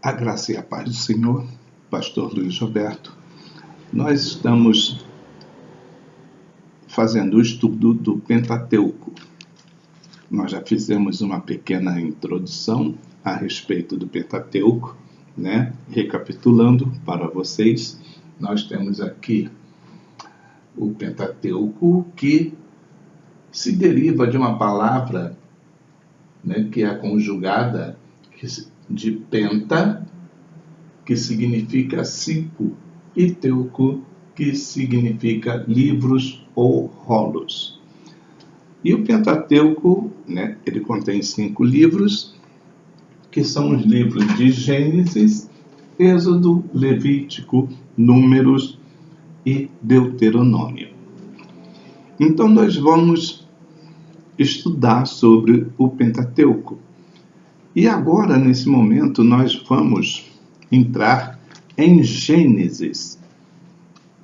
A graça e a paz do Senhor, Pastor Luiz Roberto. Nós estamos fazendo o estudo do Pentateuco. Nós já fizemos uma pequena introdução a respeito do Pentateuco, né? Recapitulando para vocês, nós temos aqui o Pentateuco, que se deriva de uma palavra, né, que é conjugada de penta, que significa 5, e teuco, que significa livros ou rolos. E o Pentateuco, né, ele contém 5 livros, que são os livros de Gênesis, Êxodo, Levítico, Números e Deuteronômio. Então nós vamos estudar sobre o Pentateuco. E agora, nesse momento, nós vamos entrar em Gênesis.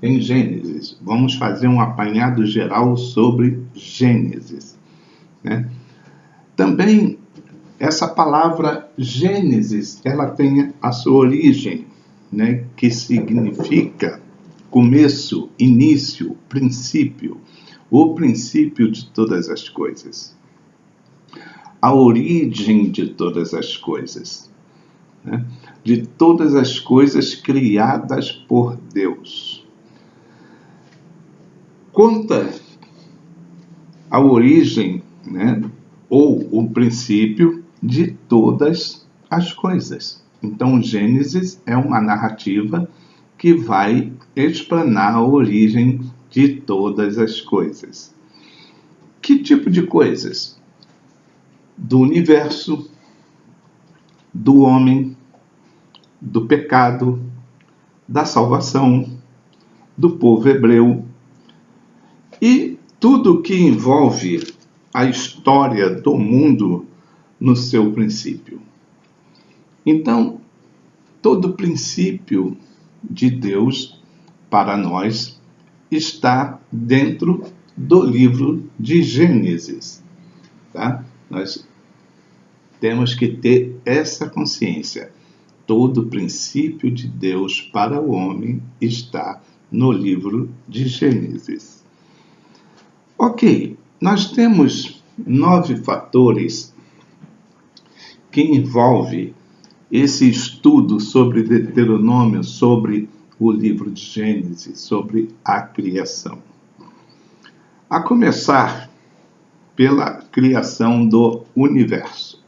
Em Gênesis. Vamos fazer um apanhado geral sobre Gênesis, né? Também, essa palavra Gênesis, ela tem a sua origem, né, que significa começo, início, princípio, o princípio de todas as coisas. A origem de todas as coisas, né? De todas as coisas criadas por Deus. Conta a origem, né, ou o princípio de todas as coisas. Então, Gênesis é uma narrativa que vai explanar a origem de todas as coisas. Que tipo de coisas? Do universo, do homem, do pecado, da salvação, do povo hebreu e tudo que envolve a história do mundo no seu princípio. Então, todo princípio de Deus para nós está dentro do livro de Gênesis, tá? Nós temos que ter essa consciência. Todo princípio de Deus para o homem está no livro de Gênesis. Ok, nós temos 9 fatores que envolvem esse estudo sobre Deuteronômio, sobre o livro de Gênesis, sobre a criação. A começar pela criação do universo.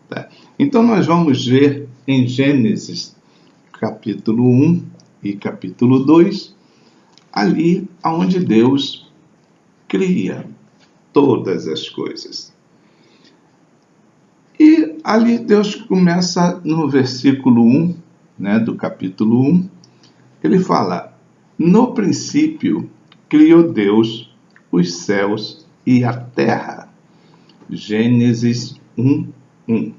Tá? Então nós vamos ver em Gênesis capítulo 1 e capítulo 2, ali onde Deus cria todas as coisas. E ali Deus começa no versículo 1, né, do capítulo 1, ele fala: no princípio criou Deus os céus e a terra. Gênesis 1:1.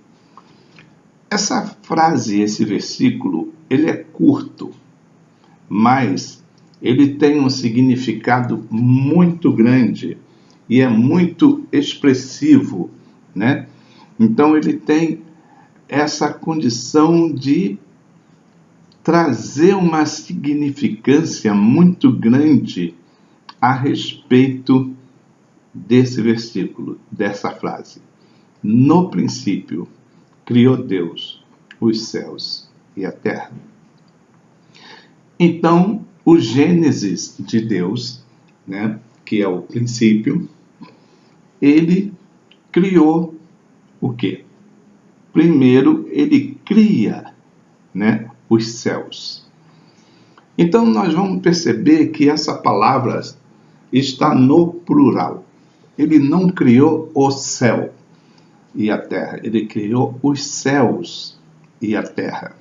Essa frase, esse versículo, ele é curto, mas ele tem um significado muito grande e é muito expressivo, né? Então ele tem essa condição de trazer uma significância muito grande a respeito desse versículo, dessa frase. No princípio criou Deus os céus e a terra. Então, o Gênesis de Deus, né, que é o princípio, ele criou o quê? Primeiro, ele cria, né, os céus. Então, nós vamos perceber que essa palavra está no plural. Ele não criou o céu e a terra, ele criou os céus e a terra.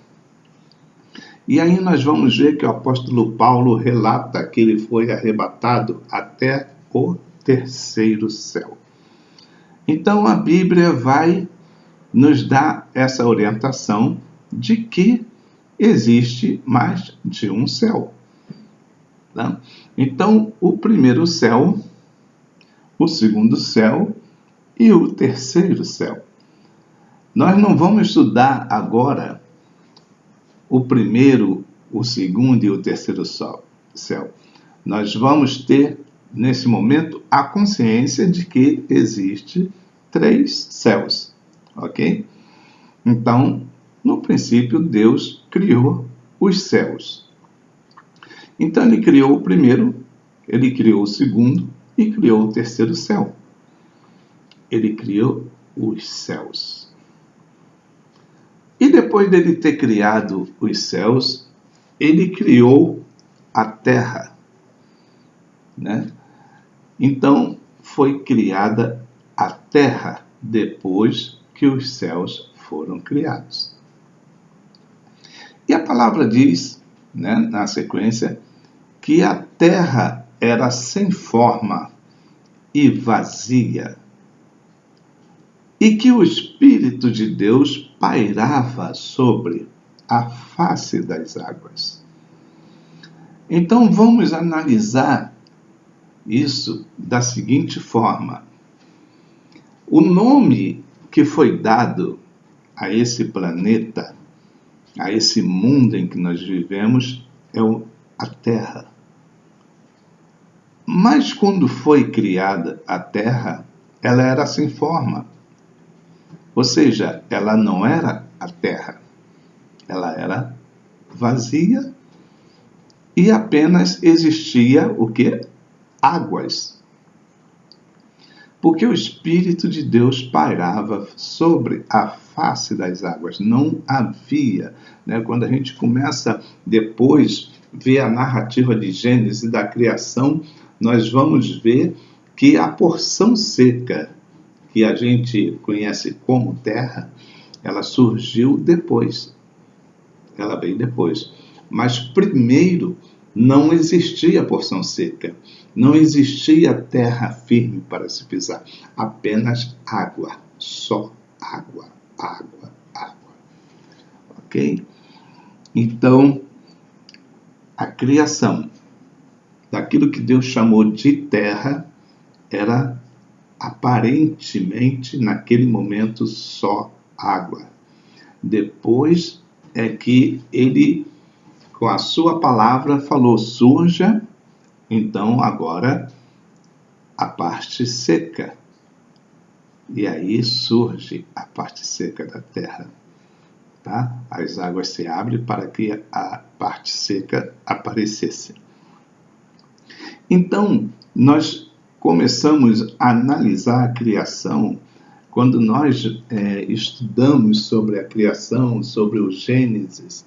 E aí nós vamos ver que o apóstolo Paulo relata que ele foi arrebatado até o 3º céu. Então a Bíblia vai nos dar essa orientação de que existe mais de um céu. Tá? Então o primeiro céu, o segundo céu e o 3º céu. Nós não vamos estudar agora o primeiro, o segundo e o terceiro céu. Nós vamos ter, nesse momento, a consciência de que existe 3 céus, ok? Então, no princípio, Deus criou os céus. Então, ele criou o primeiro, ele criou o segundo e criou o terceiro céu. Ele criou os céus. E depois dele ter criado os céus, ele criou a terra, né? Então, foi criada a terra depois que os céus foram criados. E a palavra diz, né, na sequência, que a terra era sem forma e vazia, e que o Espírito de Deus pairava sobre a face das águas. Então vamos analisar isso da seguinte forma. O nome que foi dado a esse planeta, a esse mundo em que nós vivemos, é a Terra. Mas quando foi criada a Terra, ela era sem forma. Ou seja, ela não era a Terra. Ela era vazia e apenas existia o quê? Águas. Porque o Espírito de Deus pairava sobre a face das águas. Não havia, né? Quando a gente começa depois ver a narrativa de Gênesis da criação, nós vamos ver que a porção seca que a gente conhece como terra, ela surgiu depois. Ela veio depois. Mas primeiro não existia porção seca. Não existia terra firme para se pisar. Apenas água. Só água, água, água. Ok? Então, a criação daquilo que Deus chamou de terra era aparentemente, naquele momento, só água. Depois é que ele, com a sua palavra, falou, surja, então agora a parte seca. E aí surge a parte seca da terra. Tá? As águas se abrem para que a parte seca aparecesse. Então, nós começamos a analisar a criação. Quando nós estudamos sobre a criação, sobre o Gênesis,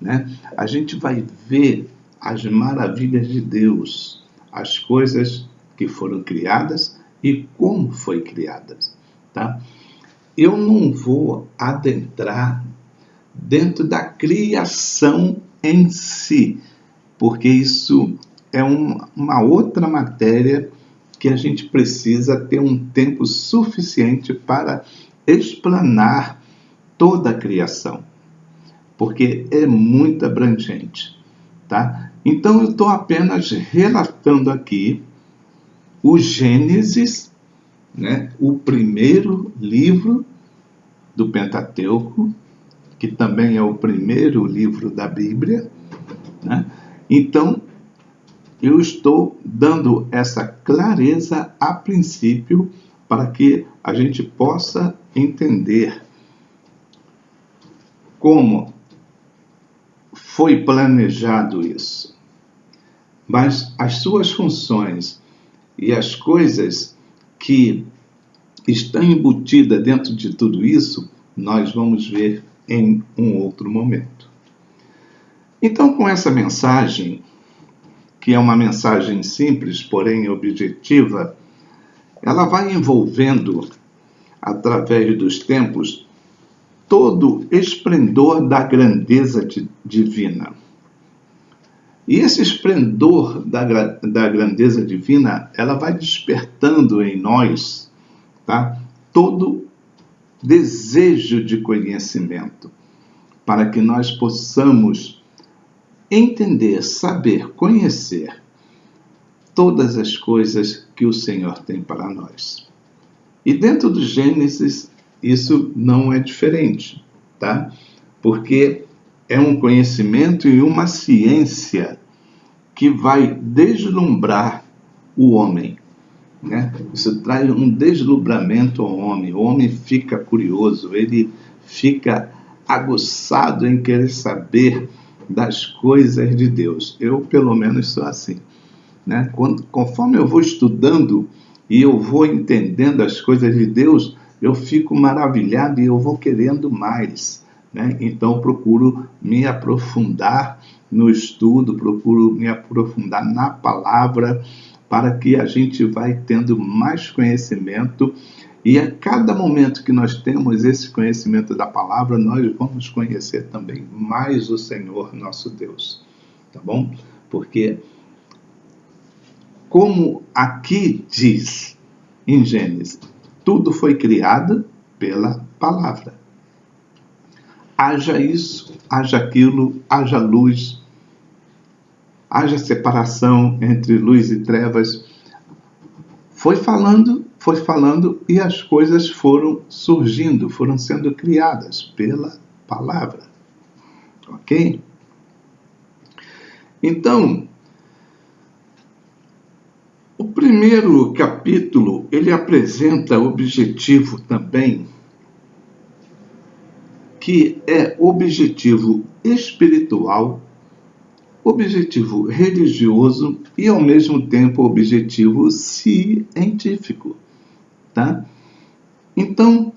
né, a gente vai ver as maravilhas de Deus, as coisas que foram criadas e como foi criadas. Tá? Eu não vou adentrar dentro da criação em si, porque isso é uma outra matéria que a gente precisa ter um tempo suficiente para explanar toda a criação, porque é muito abrangente, tá? Então eu estou apenas relatando aqui o Gênesis, né? O primeiro livro do Pentateuco, que também é o primeiro livro da Bíblia, né? Então, eu estou dando essa clareza a princípio para que a gente possa entender como foi planejado isso. Mas as suas funções e as coisas que estão embutidas dentro de tudo isso, nós vamos ver em um outro momento. Então, com essa mensagem, que é uma mensagem simples, porém objetiva, ela vai envolvendo, através dos tempos, todo o esplendor da grandeza divina. E esse esplendor da grandeza divina, ela vai despertando em nós, tá, todo desejo de conhecimento, para que nós possamos entender, saber, conhecer todas as coisas que o Senhor tem para nós. E dentro do Gênesis, isso não é diferente, tá? Porque é um conhecimento e uma ciência que vai deslumbrar o homem, né? Isso traz um deslumbramento ao homem. O homem fica curioso, ele fica aguçado em querer saber das coisas de Deus. Eu, pelo menos, sou assim, né? Conforme eu vou estudando e eu vou entendendo as coisas de Deus, eu fico maravilhado e eu vou querendo mais, né? Então, procuro me aprofundar no estudo, procuro me aprofundar na palavra, para que a gente vai tendo mais conhecimento, e a cada momento que nós temos esse conhecimento da palavra, nós vamos conhecer também mais o Senhor nosso Deus, tá bom? Porque, como aqui diz em Gênesis, tudo foi criado pela palavra. Haja isso, haja aquilo, haja luz, haja separação entre luz e trevas. Foi falando e as coisas foram surgindo, foram sendo criadas pela palavra. Ok? Então, o primeiro capítulo, ele apresenta objetivo também, que é objetivo espiritual, objetivo religioso e, ao mesmo tempo, objetivo científico. Tá? Então,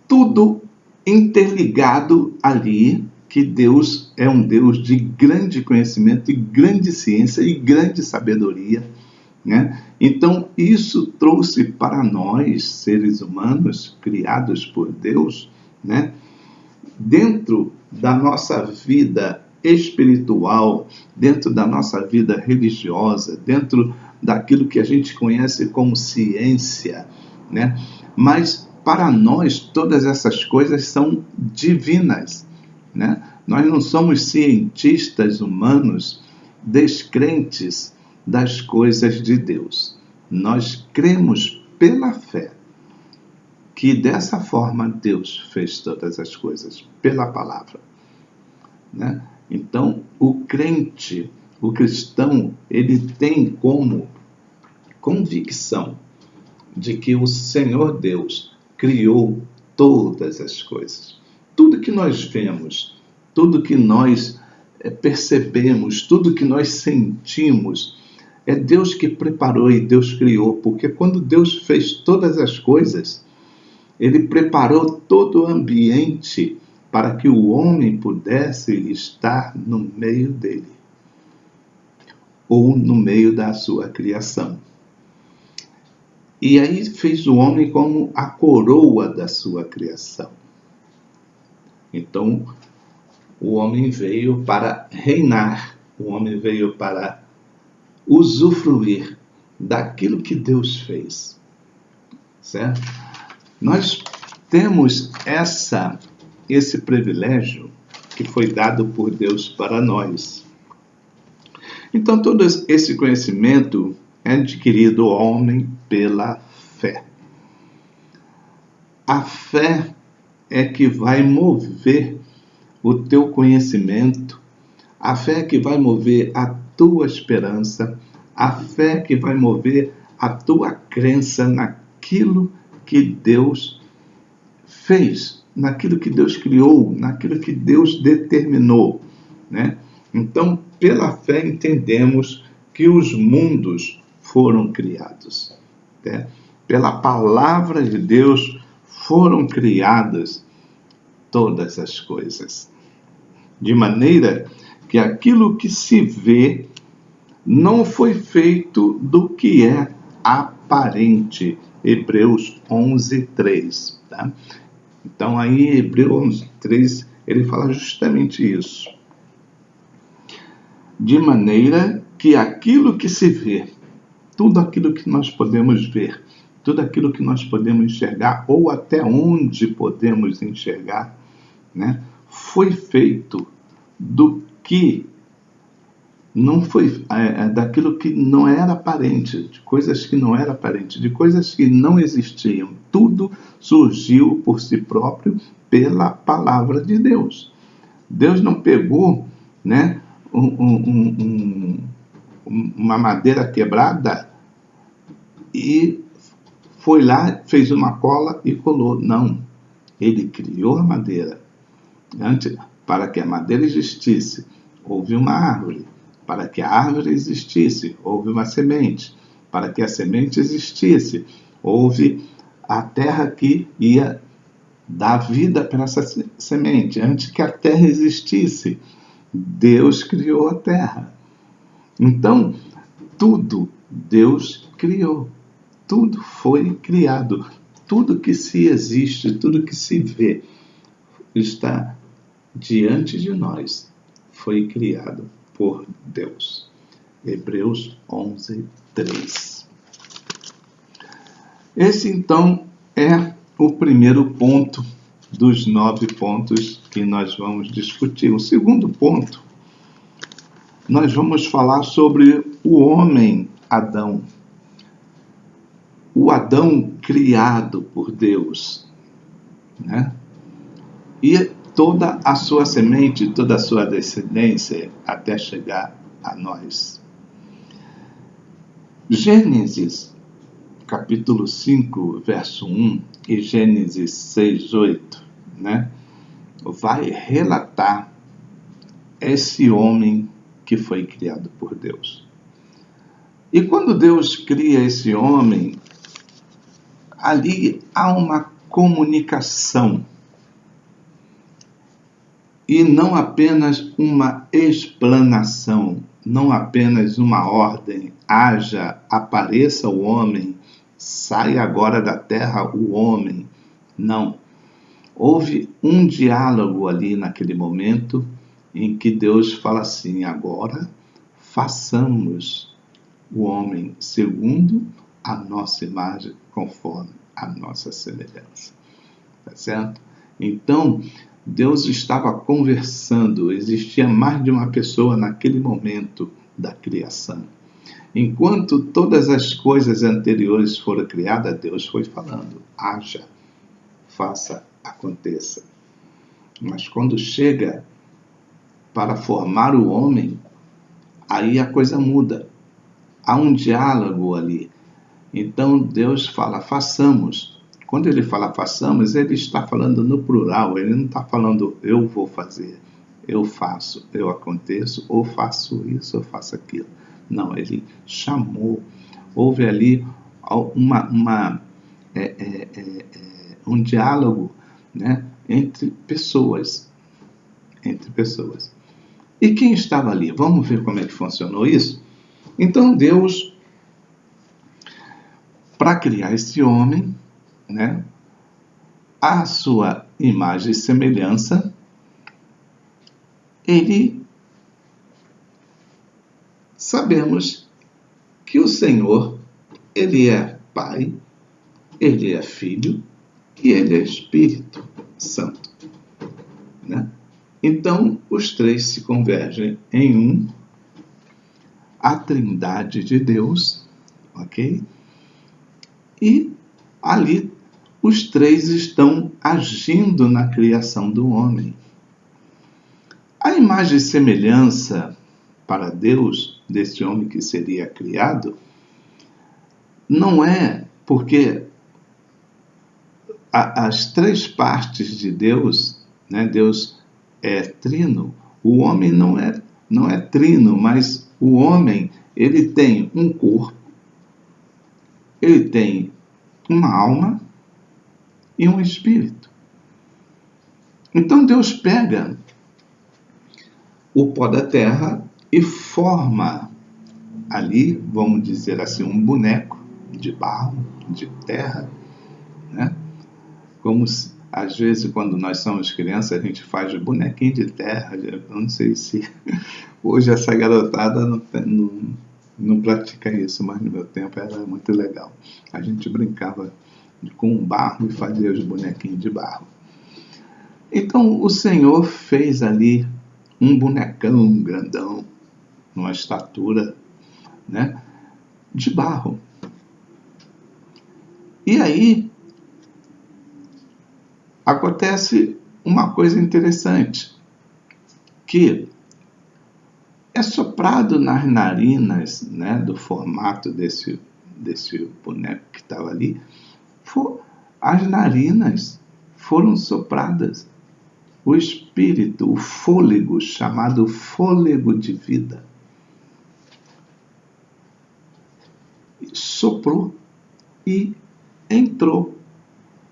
tudo interligado ali, que Deus é um Deus de grande conhecimento e grande ciência e grande sabedoria, né? Então, isso trouxe para nós, seres humanos, criados por Deus, né? Dentro da nossa vida espiritual, dentro da nossa vida religiosa, dentro daquilo que a gente conhece como ciência, né? Mas para nós todas essas coisas são divinas, né? Nós não somos cientistas humanos descrentes das coisas de Deus. Nós cremos pela fé que dessa forma Deus fez todas as coisas, pela palavra, né? Então, o crente, o cristão, ele tem como convicção de que o Senhor Deus criou todas as coisas. Tudo que nós vemos, tudo que nós percebemos, tudo que nós sentimos, é Deus que preparou e Deus criou, porque quando Deus fez todas as coisas, Ele preparou todo o ambiente para que o homem pudesse estar no meio dele, ou no meio da sua criação. E aí fez o homem como a coroa da sua criação. Então, o homem veio para reinar, o homem veio para usufruir daquilo que Deus fez, certo? Nós temos esse privilégio que foi dado por Deus para nós. Então, todo esse conhecimento é adquirido ao homem pela fé. A fé é que vai mover o teu conhecimento, a fé é que vai mover a tua esperança, a fé é que vai mover a tua crença naquilo que Deus fez, naquilo que Deus criou, naquilo que Deus determinou, né? Então, pela fé entendemos que os mundos foram criados, né? Pela palavra de Deus foram criadas todas as coisas, de maneira que aquilo que se vê não foi feito do que é aparente. Hebreus 11:3, tá? Então aí Hebreus 11:3 ele fala justamente isso. De maneira que aquilo que se vê, tudo aquilo que nós podemos ver, tudo aquilo que nós podemos enxergar, ou até onde podemos enxergar, né, foi feito do que não foi, daquilo que não era aparente, de coisas que não eram aparentes, de coisas que não existiam. Tudo surgiu por si próprio pela palavra de Deus. Deus não pegou, né, uma madeira quebrada e foi lá, fez uma cola e colou. Não. Ele criou a madeira. Antes, para que a madeira existisse, houve uma árvore. Para que a árvore existisse, houve uma semente. Para que a semente existisse, houve a terra que ia dar vida para essa semente. Antes que a terra existisse, Deus criou a terra. Então, tudo Deus criou. Tudo foi criado. Tudo que se existe, tudo que se vê, está diante de nós. Foi criado por Deus. Hebreus 11, 3. Esse, então, é o primeiro ponto dos 9 pontos que nós vamos discutir. O segundo ponto, nós vamos falar sobre o homem Adão. O Adão criado por Deus, né? E toda a sua semente, toda a sua descendência, até chegar a nós. Gênesis, capítulo 5, verso 1, e Gênesis 6, 8, né? Vai relatar esse homem que foi criado por Deus. E quando Deus cria esse homem, ali há uma comunicação e não apenas uma explanação, não apenas uma ordem: haja, apareça o homem, saia agora da terra o homem. Não. Houve um diálogo ali naquele momento em que Deus fala assim: agora façamos o homem segundo a nossa imagem, conforme a nossa semelhança. Tá certo? Então, Deus estava conversando, existia mais de uma pessoa naquele momento da criação. Enquanto todas as coisas anteriores foram criadas, Deus foi falando: haja, faça, aconteça. Mas quando chega para formar o homem, aí a coisa muda. Há um diálogo ali. Então Deus fala: façamos. Quando ele fala façamos, ele está falando no plural. Ele não está falando eu vou fazer, eu faço, eu aconteço, ou faço isso, ou faço aquilo. Não, ele chamou. Houve ali um diálogo, né, entre pessoas. E quem estava ali? Vamos ver como é que funcionou isso? Então Deus, para criar esse homem, né, à sua imagem e semelhança, sabemos que o Senhor, ele é Pai, ele é Filho e ele é Espírito Santo, né? Então, os três se convergem em um, a Trindade de Deus, ok? E ali os três estão agindo na criação do homem. A imagem e semelhança para Deus desse homem que seria criado não é porque as três partes de Deus, né? Deus é trino, o homem não é trino, mas o homem, ele tem um corpo, ele tem uma alma e um espírito. Então Deus pega o pó da terra e forma ali, vamos dizer assim, um boneco de barro, de terra, né? Como às vezes quando nós somos crianças a gente faz bonequinho de terra. Eu não sei se hoje essa garotada não pratica isso, mas no meu tempo era muito legal. A gente brincava com barro e fazia os bonequinhos de barro. Então o Senhor fez ali um bonecão grandão, numa estatura, né, de barro. E aí acontece uma coisa interessante. que é soprado nas narinas, né, do formato desse boneco que estava ali. As narinas foram sopradas. O espírito, o fôlego, chamado fôlego de vida, soprou e entrou.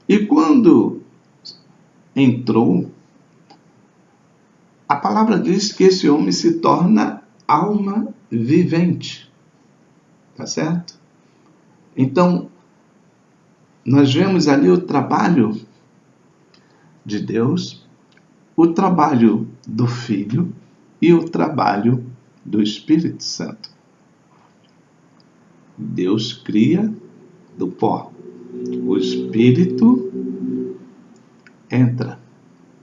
E quando entrou, a palavra diz que esse homem se torna alma vivente. Tá certo? Então, nós vemos ali o trabalho de Deus, o trabalho do Filho e o trabalho do Espírito Santo. Deus cria do pó. O Espírito entra,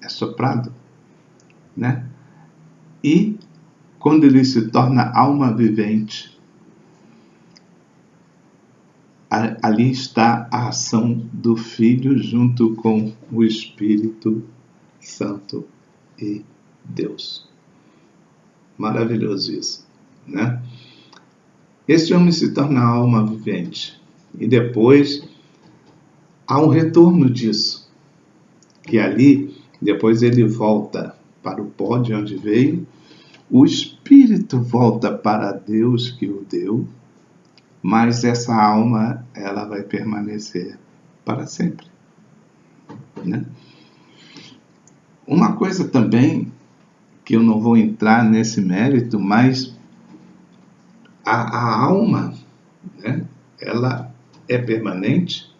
é soprado, né? E quando ele se torna alma vivente, ali está a ação do Filho junto com o Espírito Santo e Deus. Maravilhoso isso, né? Esse homem se torna alma vivente. E depois há um retorno disso. Que ali, depois ele volta para o pó de onde veio. O Espírito volta para Deus que o deu. Mas essa alma, ela vai permanecer para sempre, né? Uma coisa também, que eu não vou entrar nesse mérito, mas a alma, né, ela é permanente,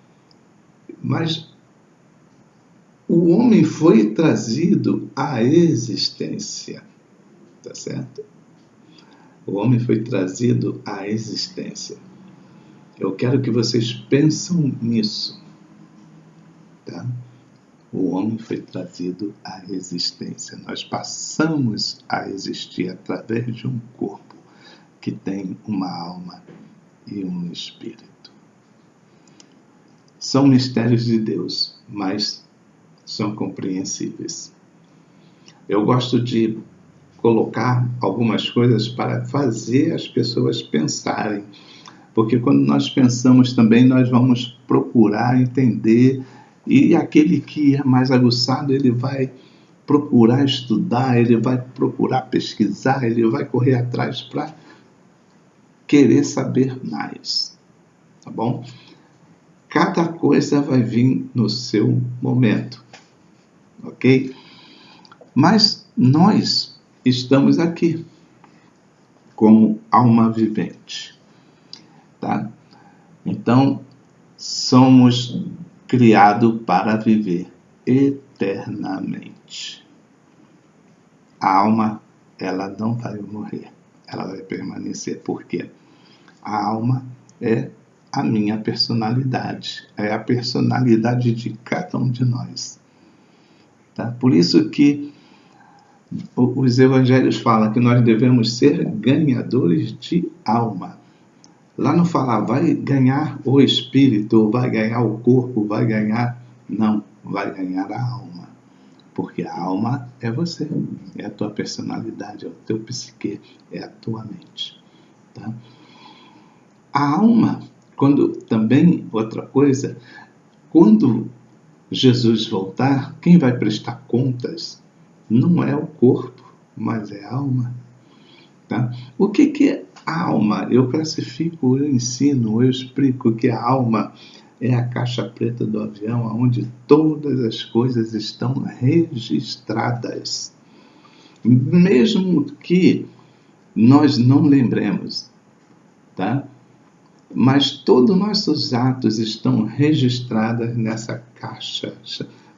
mas o homem foi trazido à existência, tá certo? O homem foi trazido à existência. Eu quero que vocês pensem nisso, tá? O homem foi trazido à existência. Nós passamos a existir através de um corpo que tem uma alma e um espírito. São mistérios de Deus, mas são compreensíveis. Eu gosto de colocar algumas coisas para fazer as pessoas pensarem. Porque quando nós pensamos também, nós vamos procurar entender, e aquele que é mais aguçado, ele vai procurar estudar, ele vai procurar pesquisar, ele vai correr atrás para querer saber mais, tá bom? Cada coisa vai vir no seu momento, ok? Mas nós estamos aqui como alma vivente. Tá? Então, somos criados para viver eternamente. A alma, ela não vai morrer, ela vai permanecer. Por quê? A alma é a minha personalidade, é a personalidade de cada um de nós. Tá? Por isso que os evangelhos falam que nós devemos ser ganhadores de alma. Lá não fala, vai ganhar o espírito, ou vai ganhar o corpo, vai ganhar... Não, vai ganhar a alma. Porque a alma é você, é a tua personalidade, é o teu psique, é a tua mente. Tá? A alma, também, outra coisa, quando Jesus voltar, quem vai prestar contas não é o corpo, mas é a alma. Tá? O que é a alma? Eu classifico, eu ensino, eu explico que a alma é a caixa preta do avião, onde todas as coisas estão registradas. Mesmo que nós não lembremos, tá? Mas todos os nossos atos estão registrados nessa caixa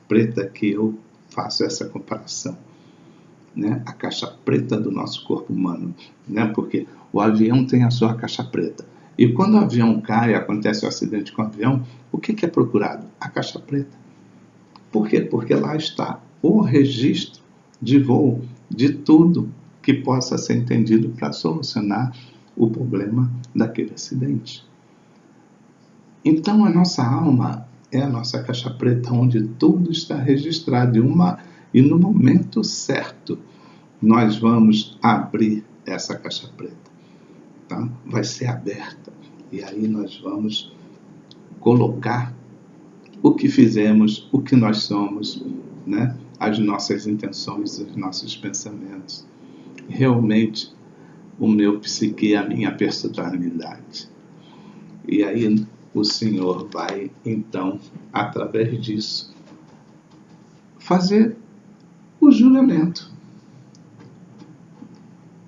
preta que eu faço essa comparação. Né? A caixa preta do nosso corpo humano, né? Porque o avião tem a sua caixa preta. E quando o avião cai, acontece um acidente com o avião, o que é procurado? A caixa preta. Por quê? Porque lá está o registro de voo de tudo que possa ser entendido para solucionar o problema daquele acidente. Então a nossa alma é a nossa caixa preta, onde tudo está registrado e no momento certo nós vamos abrir essa caixa preta, tá? Vai ser aberta, e aí nós vamos colocar o que fizemos, o que nós somos, né? As nossas intenções, os nossos pensamentos. Realmente, o meu psique, a minha personalidade. E aí o Senhor vai, então, através disso, fazer o julgamento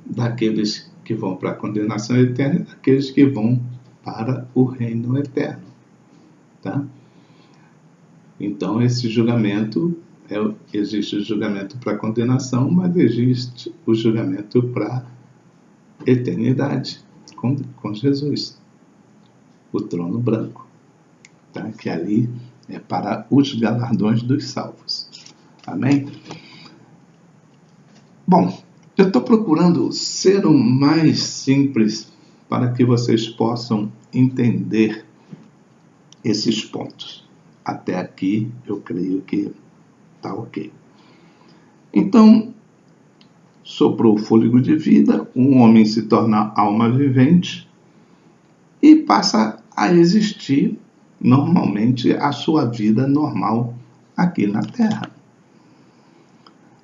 daqueles que vão para a condenação eterna e daqueles que vão para o reino eterno, tá? Então, esse julgamento, existe o julgamento para a condenação, mas existe o julgamento para a eternidade, com Jesus, o trono branco, tá? Que ali é para os galardões dos salvos. Amém? Bom, eu estou procurando ser o mais simples para que vocês possam entender esses pontos. Até aqui, eu creio que está ok. Então, soprou o fôlego de vida, um homem se torna alma vivente e passa a existir normalmente a sua vida normal aqui na Terra.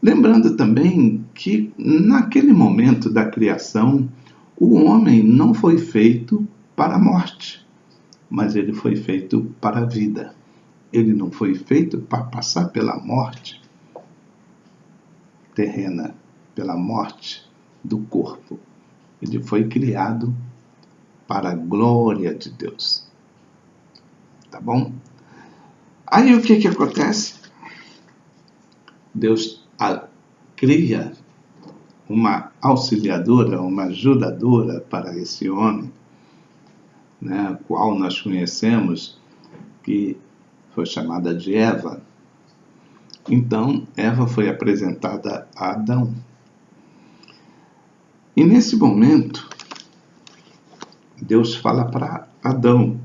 Lembrando também que naquele momento da criação, o homem não foi feito para a morte, mas ele foi feito para a vida. Ele não foi feito para passar pela morte terrena, pela morte do corpo. Ele foi criado para a glória de Deus. Tá bom? Aí o que acontece? Deus cria uma auxiliadora, uma ajudadora para esse homem, né, a qual nós conhecemos, que foi chamada de Eva. Então, Eva foi apresentada a Adão. E nesse momento, Deus fala para Adão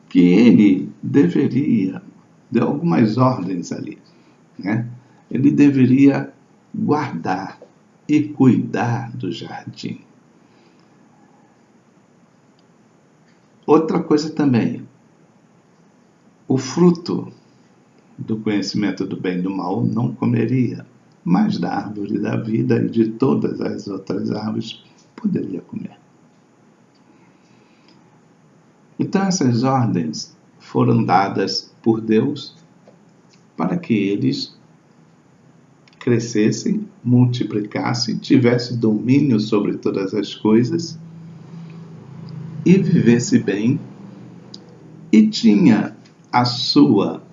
que ele deveria, deu algumas ordens ali, né? Ele deveria guardar e cuidar do jardim. Outra coisa também, o fruto do conhecimento do bem e do mal não comeria, mas da árvore da vida e de todas as outras árvores poderia comer. Então essas ordens foram dadas por Deus para que eles crescessem, multiplicassem, tivessem domínio sobre todas as coisas e vivesse bem, e tinha a sua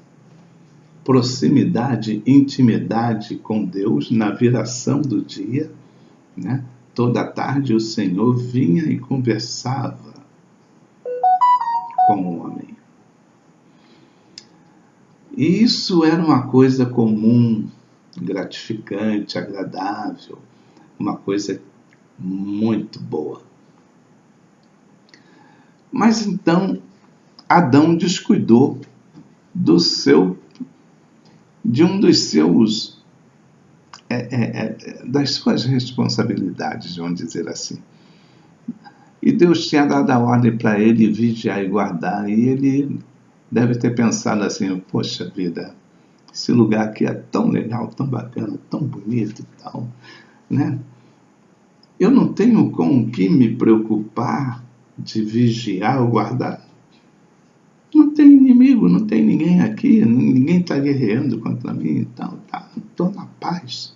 proximidade, intimidade com Deus na viração do dia, né? Toda tarde o Senhor vinha e conversava com o homem. E isso era uma coisa comum, gratificante, agradável, uma coisa muito boa. Mas então Adão descuidou de um dos seus das suas responsabilidades, vamos dizer assim. E Deus tinha dado a ordem para ele vigiar e guardar, e ele deve ter pensado assim: poxa vida, esse lugar aqui é tão legal, tão bacana, tão bonito e tal, né? Eu não tenho com o que me preocupar de vigiar ou guardar. Não tem inimigo, não tem ninguém aqui, ninguém está guerreando contra mim, então estou na paz.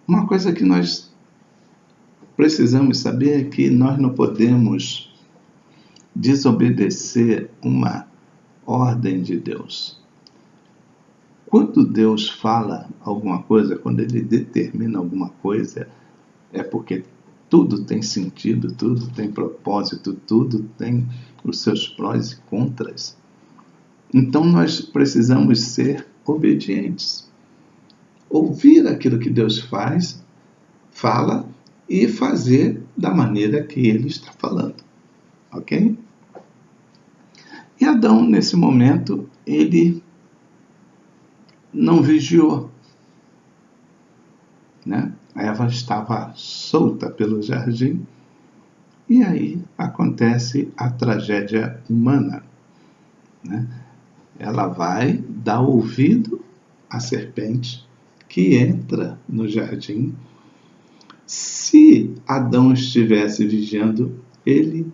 Uma coisa que nós precisamos saber é que nós não podemos desobedecer uma ordem de Deus. Quando Deus fala alguma coisa, quando Ele determina alguma coisa, é porque tudo tem sentido, tudo tem propósito, tudo tem os seus prós e contras. Então nós precisamos ser obedientes. Ouvir aquilo que Deus fala e fazer da maneira que Ele está falando. Ok? E Adão, nesse momento, ele não vigiou. né? Eva estava solta pelo jardim e aí acontece a tragédia humana, né? Ela vai dar ouvido à serpente que entra no jardim. Se Adão estivesse vigiando, ele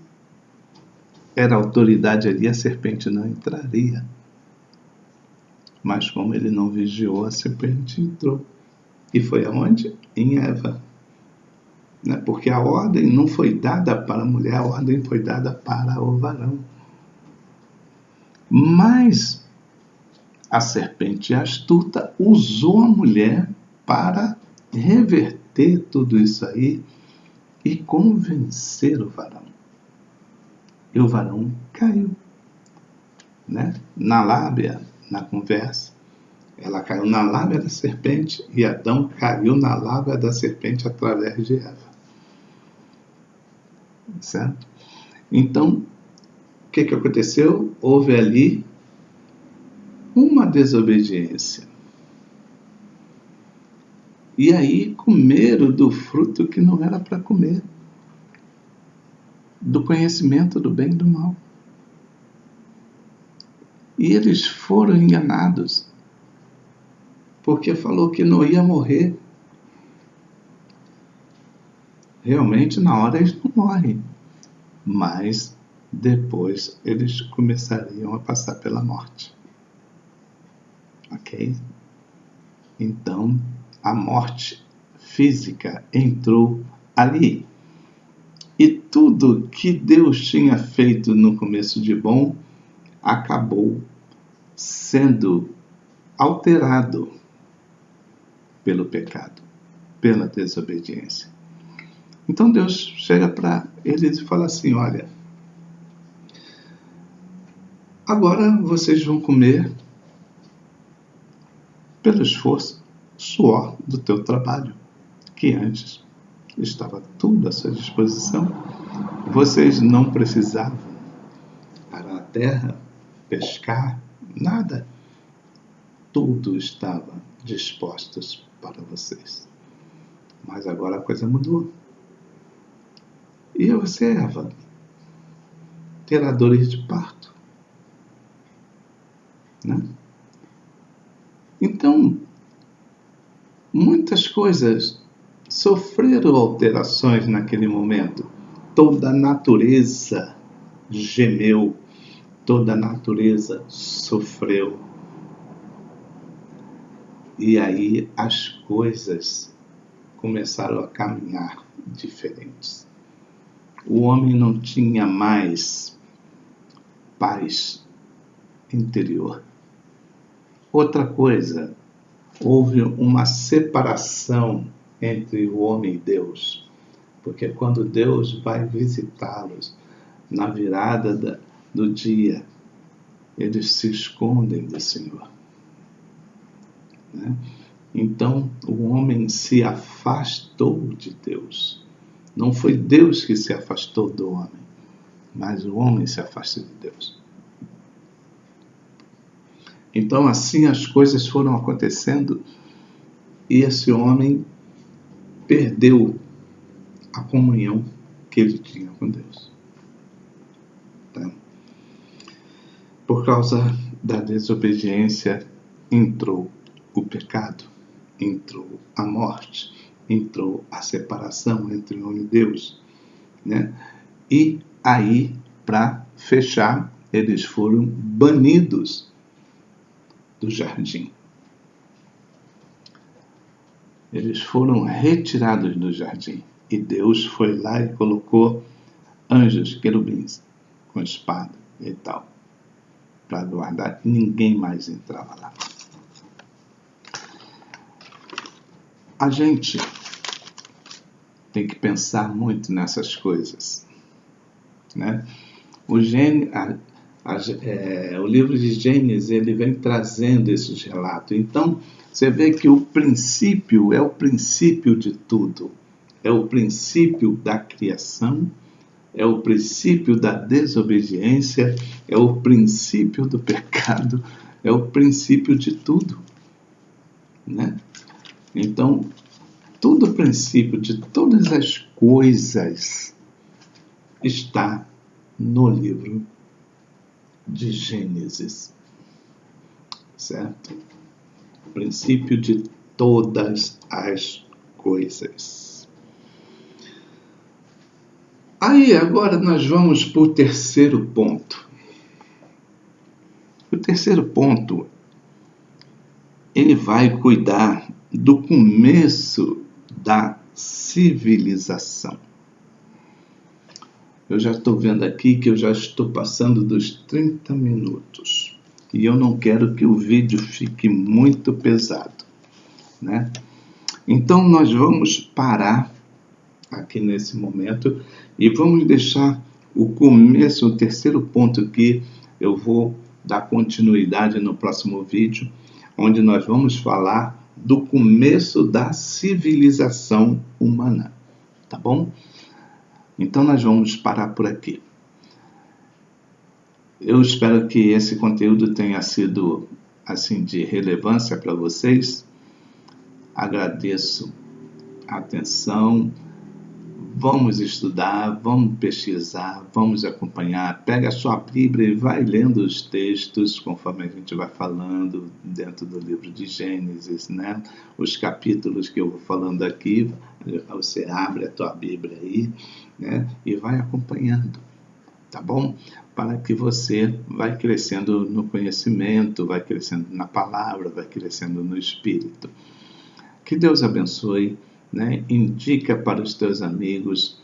era autoridade ali, a serpente não entraria. Mas como ele não vigiou, a serpente entrou. E foi aonde? Em Eva. Né? Porque a ordem não foi dada para a mulher, a ordem foi dada para o varão. Mas a serpente astuta usou a mulher para reverter tudo isso aí e convencer o varão. E o varão caiu, né? Na lábia, na conversa. Ela caiu na lábia da serpente e Adão caiu na lábia da serpente através de Eva. Certo? Então, o que aconteceu? Houve ali uma desobediência. E aí comeram do fruto que não era para comer, do conhecimento do bem e do mal. E eles foram enganados, porque falou que não ia morrer. Realmente, na hora eles não morrem, mas depois eles começariam a passar pela morte. Ok? Então, a morte física entrou ali. E tudo que Deus tinha feito no começo de bom acabou sendo alterado pelo pecado, pela desobediência. Então Deus chega para eles e fala assim: olha, agora vocês vão comer pelo esforço, suor do teu trabalho, que antes estava tudo à sua disposição. Vocês não precisavam para a terra, pescar, nada. Tudo estava disposto para vocês. Mas agora a coisa mudou. E você, Eva, terá dores de parto. Né? Então, muitas coisas sofreram alterações naquele momento. Toda a natureza gemeu, toda a natureza sofreu. E aí as coisas começaram a caminhar diferentes. O homem não tinha mais paz interior. Outra coisa, houve uma separação entre o homem e Deus. Porque quando Deus vai visitá-los na virada do dia, eles se escondem do Senhor. Né? Então, o homem se afastou de Deus. Não foi Deus que se afastou do homem, mas o homem se afastou de Deus. Então, assim as coisas foram acontecendo e esse homem perdeu a comunhão que ele tinha com Deus. Tá? Por causa da desobediência, entrou o pecado, entrou a morte, entrou a separação entre o homem e Deus. Né? E aí, para fechar, eles foram banidos do jardim. Eles foram retirados do jardim. E Deus foi lá e colocou anjos, querubins, com espada e tal, para guardar. Ninguém mais entrava lá. A gente tem que pensar muito nessas coisas. Né? O livro de Gênesis, ele vem trazendo esses relatos. Então, você vê que o princípio é o princípio de tudo. É o princípio da criação, é o princípio da desobediência, é o princípio do pecado, é o princípio de tudo. Né? Então, todo o princípio de todas as coisas está no livro de Gênesis, certo? O princípio de todas as coisas. Aí, agora nós vamos para o terceiro ponto. O terceiro ponto, ele vai cuidar do começo da civilização. Eu já estou vendo aqui que eu já estou passando dos 30 minutos. E eu não quero que o vídeo fique muito pesado, né? Então nós vamos parar aqui nesse momento e vamos deixar o começo, o terceiro ponto que eu vou dar continuidade no próximo vídeo, onde nós vamos falar do começo da civilização humana, tá bom? Então nós vamos parar por aqui. Eu espero que esse conteúdo tenha sido assim de relevância para vocês. Agradeço a atenção. Vamos estudar, vamos pesquisar, vamos acompanhar. Pega a sua Bíblia e vai lendo os textos conforme a gente vai falando dentro do livro de Gênesis, né? Os capítulos que eu vou falando aqui, você abre a tua Bíblia aí, né? E vai acompanhando, tá bom? Para que você vai crescendo no conhecimento, vai crescendo na palavra, vai crescendo no Espírito. Que Deus abençoe. Né? Indica para os teus amigos.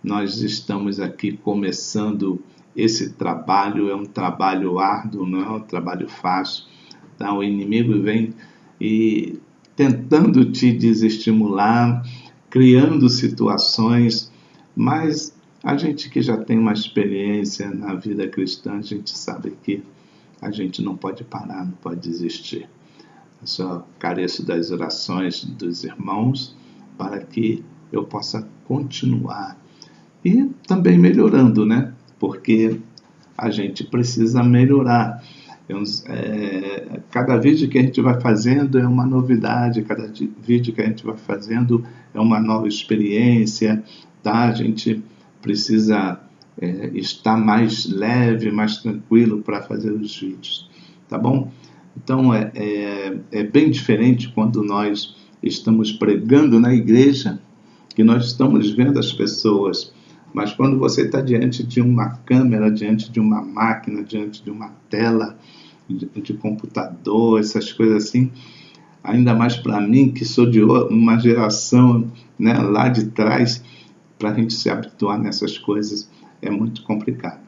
Nós estamos aqui começando esse trabalho, é um trabalho árduo, não é um trabalho fácil. Tá? O inimigo vem e tentando te desestimular, criando situações, mas a gente que já tem uma experiência na vida cristã, a gente sabe que a gente não pode parar, não pode desistir. Eu só careço das orações dos irmãos para que eu possa continuar e também melhorando, né? Porque a gente precisa melhorar. Cada vídeo que a gente vai fazendo é uma novidade, cada vídeo que a gente vai fazendo é uma nova experiência, tá? A gente precisa estar mais leve, mais tranquilo para fazer os vídeos, tá bom? Então é bem diferente quando nós estamos pregando na igreja, que nós estamos vendo as pessoas, mas quando você está diante de uma câmera, diante de uma máquina, diante de uma tela de computador, essas coisas assim, ainda mais para mim, que sou de uma geração, né, lá de trás, para a gente se habituar nessas coisas é muito complicado.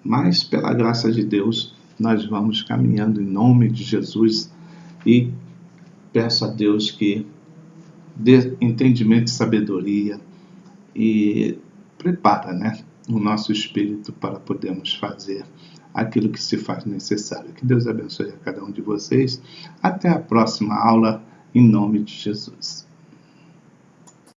Mas, pela graça de Deus, nós vamos caminhando em nome de Jesus e peço a Deus que dê entendimento e sabedoria e prepara, né, o nosso espírito para podermos fazer aquilo que se faz necessário. Que Deus abençoe a cada um de vocês. Até a próxima aula, em nome de Jesus.